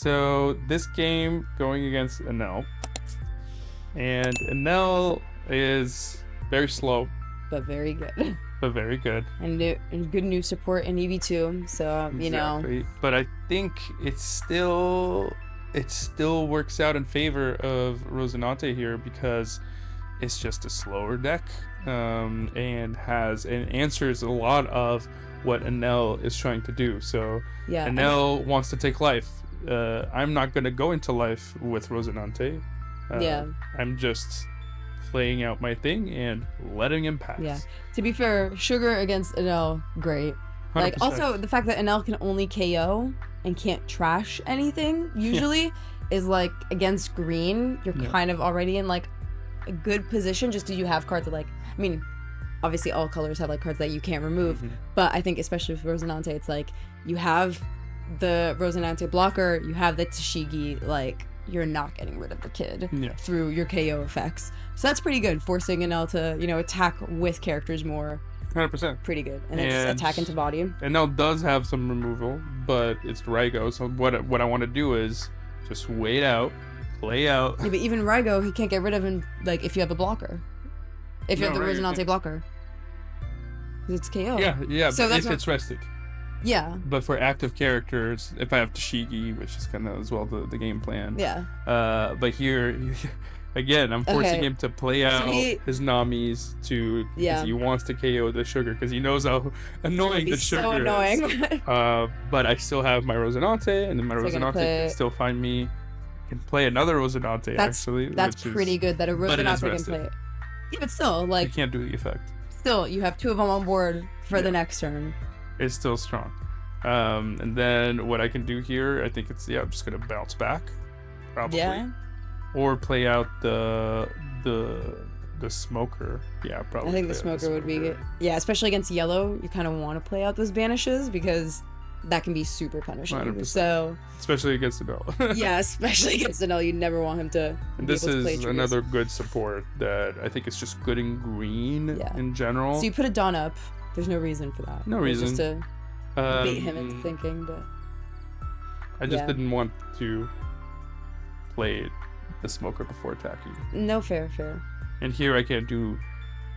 So this game going against Enel, and Enel is very slow, but very good. but very good. And good new support in EB2, so you know. But I think it still works out in favor of Rosinante here because it's just a slower deck, and answers a lot of what Enel is trying to do. So yeah, Enel wants to take life. I'm not gonna go into life with Rosinante. Yeah, I'm just playing out my thing and letting him pass. Yeah. To be fair, Sugar against Enel, great. 100%. Like also the fact that Enel can only KO and can't trash anything usually is like against green. You're kind of already in like a good position just because you have cards that like, I mean, obviously all colors have like cards that you can't remove, but I think especially with Rosinante, it's like you have the Rosinante blocker, you have the Tashigi, like you're not getting rid of the kid through your KO effects. So that's pretty good, forcing Enel to, you know, attack with characters more. 100%. Pretty good. And then just attack into body. Enel does have some removal, but it's Raigo. So what I want to do is just wait out, play out. Yeah, but even Raigo, he can't get rid of him, like, if you have a blocker. If you have the Rosinante blocker. Because it's KO. Yeah, so but that's if it's rested. Yeah. But for active characters, if I have Tashigi, which is kind of as well the game plan. Yeah. But here, again, I'm forcing him to play out his Namis because he wants to KO the Sugar because he knows how annoying the Sugar so annoying. is. But I still have my Rosinante, and then my Rosinante can still find me. I can play another Rosinante, actually. That's pretty good that a Rosinante can play it. Yeah, but still, like... You can't do the effect. Still, you have two of them on board for the next turn. It's still strong. And then what I can do here, I think it's I'm just gonna bounce back, probably. Yeah. Or play out the smoker. Yeah, probably. I think the smoker would be good. Yeah, especially against yellow, you kind of want to play out those banishes because that can be super punishing. 100%. So especially against Enel. Yeah, especially against Enel, you never want him to. And this is another good support that I think is just good in green in general. So you put a Dawn up. There's no reason for that. No reason. Just to bait him into thinking, but I just didn't want to play the smoker before attacking. No, fair. And here I can't do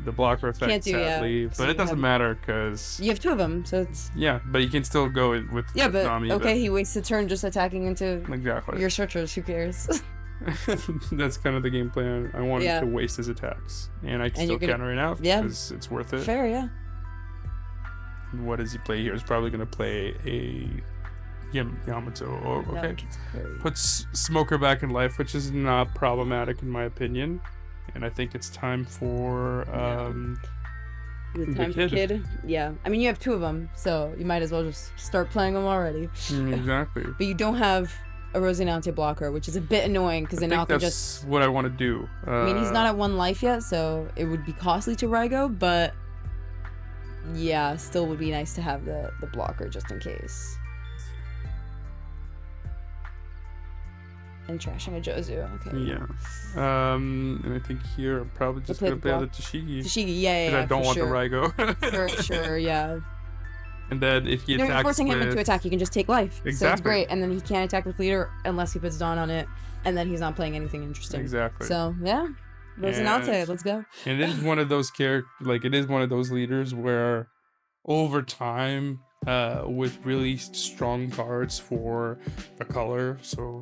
the blocker effect, sadly, but it doesn't matter because you have two of them, so it's but you can still go with but Nami, he wastes a turn just attacking into your searchers. Who cares? That's kind of the game plan. I want him to waste his attacks, and I can still counter it out because it's worth it. Fair, yeah. What does he play here? He's probably going to play a Yamato. Puts Smoker back in life, which is not problematic in my opinion. And I think it's time for the kid. Yeah. I mean, you have two of them, so you might as well just start playing them already. Exactly. But you don't have a Rosinante blocker, which is a bit annoying because then can just... That's what I want to do. I mean, he's not at 1 life yet, so it would be costly to Raigo, but... Yeah, still would be nice to have the blocker just in case. And trashing a Jozu, okay. Yeah. And I think here I'm probably just going to play the Tashigi. Tashigi, yeah. Because I don't want the Raigo. For sure, yeah. And then if he attacks you're forcing him into attack, he can just take life. Exactly. So it's great. And then he can't attack with leader unless he puts Dawn on it. And then he's not playing anything interesting. Exactly. So, yeah. Rosinante, let's go. And it is one of those it is one of those leaders where over time, with really strong cards for the color. So,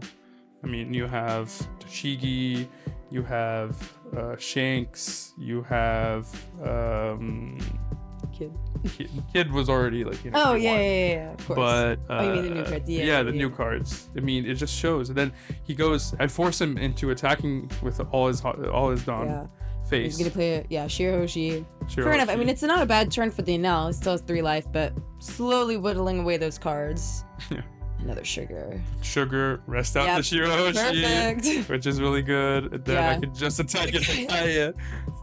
I mean, you have Tashigi, you have Shanks, you have Kid was already like, you know. Oh yeah, of course. But you mean the new cards? Yeah, the new cards. I mean, it just shows. And then he goes. I force him into attacking with all his Dawn face. He's gonna play Shirahoshi. Fair enough. I mean, it's not a bad turn for the Enel. He still has 3 life, but slowly whittling away those cards. Yeah. Another Sugar, rest out the Shirahoshi. Perfect. Which is really good. And then I can just attack it.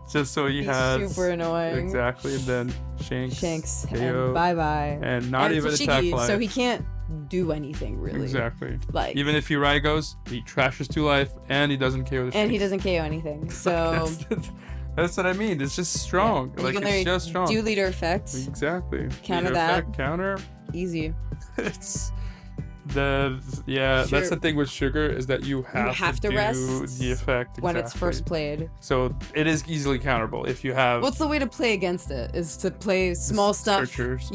Just so he has... super annoying. Exactly. And then Shanks and bye-bye. And not even attack life. So he can't do anything, really. Exactly. Like, even if he Raigos, he trashes 2 life, and he doesn't KO the Shanks. And he doesn't KO anything, so... That's what I mean. It's just strong. Yeah. Like, it's just strong. Do leader effect. Exactly. Counter leader that. Effect, counter. Easy. It's That's the thing with sugar is that you have to do rest the effect when it's first played. So it is easily counterable if you have. What's the way to play against it? Is to play small stuff. Searchers.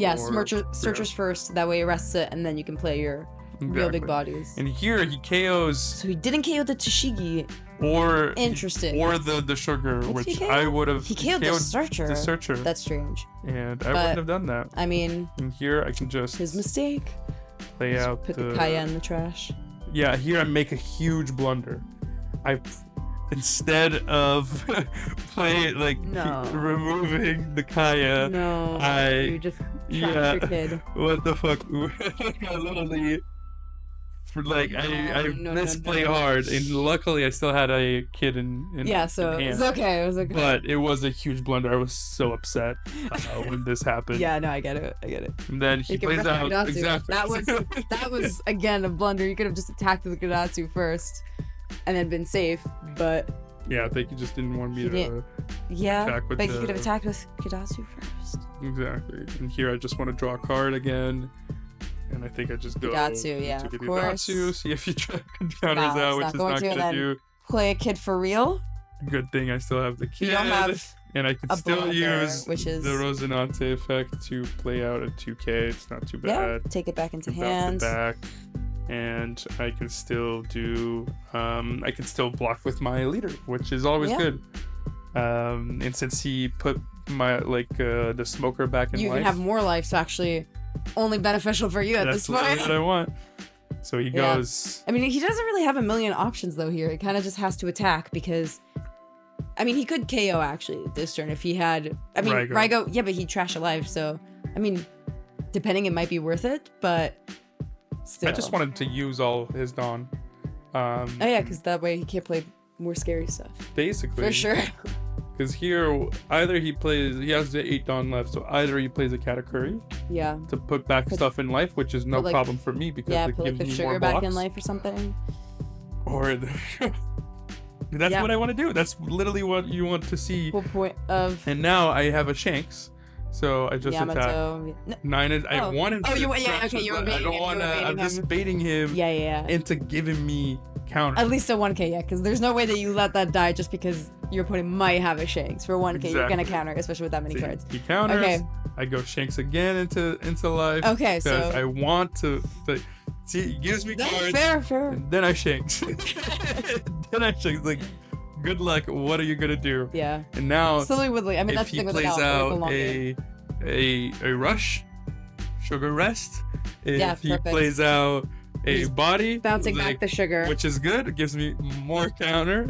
Searchers first. That way it rests it, and then you can play your real big bodies. And here he KOs. So he didn't KO the Tashigi. Or interesting. Or the sugar, which I would have. He KO'd the searcher. The searcher. That's strange. And I wouldn't have done that. I mean. And here I can just. His mistake. Lay out put the Kaya in the trash. Yeah, here I make a huge blunder. Instead of removing the Kaya, you just trapped your kid. What the fuck? I literally. I misplay hard, and luckily I still had a kid in so in it was okay. It was okay. But it was a huge blunder. I was so upset when this happened. Yeah, no, I get it. And then he plays out exactly. That was again a blunder. You could have just attacked the Gadatsu first, and then been safe. But yeah, I think he just didn't want me to. Attack with he could have attacked with Gadatsu first. Exactly. And here I just want to draw a card again. And I think I just go Gadatsu, to of course. Gadatsu, see if he counters out, which is not going to do. Play a kid for real. Good thing I still have the kid. You don't have and I can still use the Rosinante effect to play out a 2K. It's not too bad. Yeah, take it back into hand. Bounce it back. And I can still do, I can still block with my leader, which is always good. And since he put my, the smoker back in life. You can have more life, so actually... only beneficial for you at this point. That's what I want. So he goes. I mean, he doesn't really have a million options though here. He kind of just has to attack because, I mean, he could KO actually this turn if he had. I mean, Raigo. Yeah, but he'd trash alive. So, I mean, depending, it might be worth it, but still. I just wanted to use all his Dawn. Because that way he can't play more scary stuff. Basically. For sure. Because here, either he has the 8 Dawn left, so either he plays a Katakuri to put back stuff in life, which is no problem for me because it put gives the me sugar more back blocks. in life or something. Or that's what I want to do. That's literally what you want to see. Full point of. And now I have a Shanks, so I just attack. 9 is. I want him. You were baiting I don't want to. I'm just baiting him. Into giving me counter. At least a 1K, because there's no way that you let that die just because your opponent might have a Shanks. For 1K, you're gonna counter, especially with that many cards. He counters. Okay. I go Shanks again into life. Okay, so I want to. See, he gives me cards. Fair. And then I Shanks. Then I Shanks. Good luck. What are you gonna do? Yeah. And now, slowly Woodley. I mean, that's the thing with plays out a rush, sugar rest. If he plays out a body, bouncing back the sugar, which is good. It gives me more counter,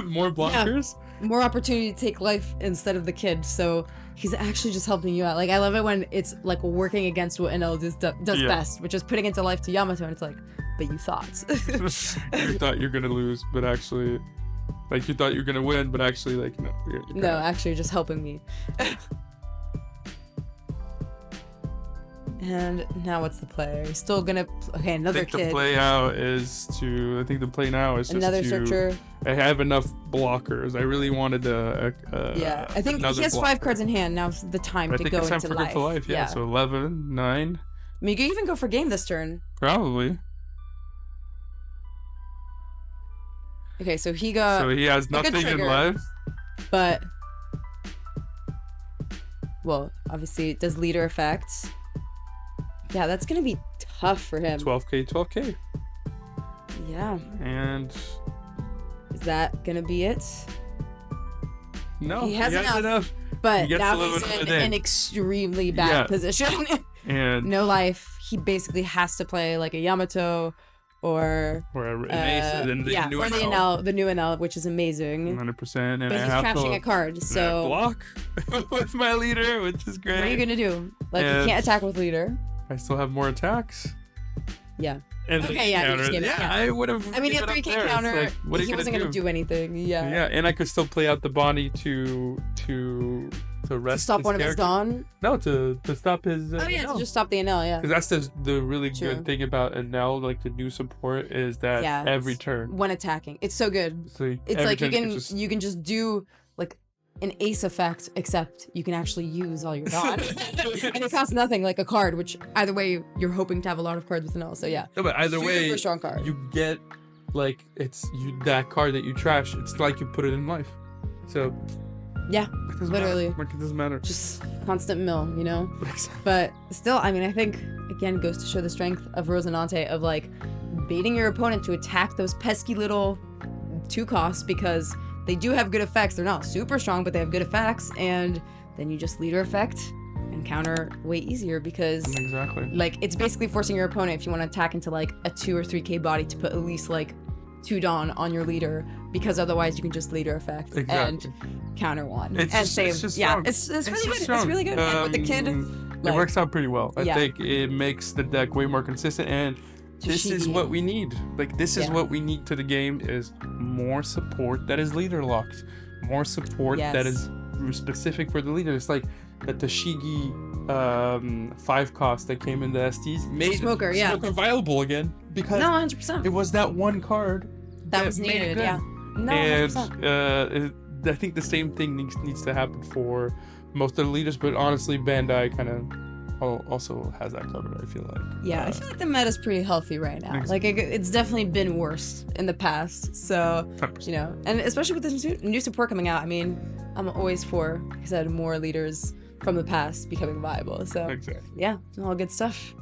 more blockers, more opportunity to take life instead of the kid. So he's actually just helping you out. I love it when it's working against what Enel does best, which is putting into life to Yamato, and it's but you thought. You thought you're gonna lose, but actually, you thought you're gonna win, but actually, no. No, actually, just helping me. And now what's the play? Are you still gonna... Okay, another kid. The play out is to... I think the play now is just another searcher. I have enough blockers. I really wanted I think he has 5 cards in hand. Now's the time to go into life. I think it's time for go for life, yeah. So 11, 9. I mean, you could even go for game this turn. Probably. Okay, so he got... So he has nothing in life. But... Well, obviously, it does leader effects. Yeah, that's gonna be tough for him. 12K. Yeah. And is that gonna be it? No, he has enough. But now he's in an extremely bad position. And no life. He basically has to play a Yamato or the new Enel, which is amazing. 100%. And but he's trashing a card, so block with my leader, which is great. What are you gonna do? You can't attack with leader. I still have more attacks. Yeah. And I would have. I mean, he had 3K counter. He wasn't gonna do anything. Yeah. Yeah, and I could still play out the Bonnie to rest. To stop one of his Dawn. No, to stop his. To just stop the Enel. Yeah. Because that's the really good thing about Enel, the new support, is that every turn when attacking, it's so good. So it's you can just do an ace effect, except you can actually use all your Dawn. And it costs nothing, like a card, which either way, you're hoping to have a lot of cards with Enel. So yeah. No, but either way, super strong card. you get like that card that you trash. It's like you put it in life. So yeah, literally. Like, it doesn't matter. Just constant mill, you know? Exactly. But still, I mean, I think, again, goes to show the strength of Rosinante of, like, baiting your opponent to attack those pesky little 2 costs because they do have good effects. They're not super strong, but they have good effects. And then you just leader effect and counter way easier because, exactly, like, it's basically forcing your opponent, if you want to attack into, like, a 2 or 3k body, to put at least, like, 2 Dawn on your leader, because otherwise you can just leader effect and counter 1 and save. It's yeah, it's really good. strong. It's really good. And with the kid, it works out pretty well. I think it makes the deck way more consistent, and this is what we need. Like, this is what we need to the game, is more support that is leader locked, more support that is specific for the leader. It's like the Tashigi 5 cost that came in the STs made Smoker viable again, because 100%. it was that one card that was needed. Yeah, no, and 100%. I think the same thing needs to happen for most of the leaders, but honestly, Bandai kind of also has that covered, I feel like. Yeah, I feel like the meta's pretty healthy right now. Like, it's definitely been worse in the past. So, 100%. you know, and especially with this new support coming out, I mean, I'm always for, like I said, more leaders from the past becoming viable. So, yeah, all good stuff.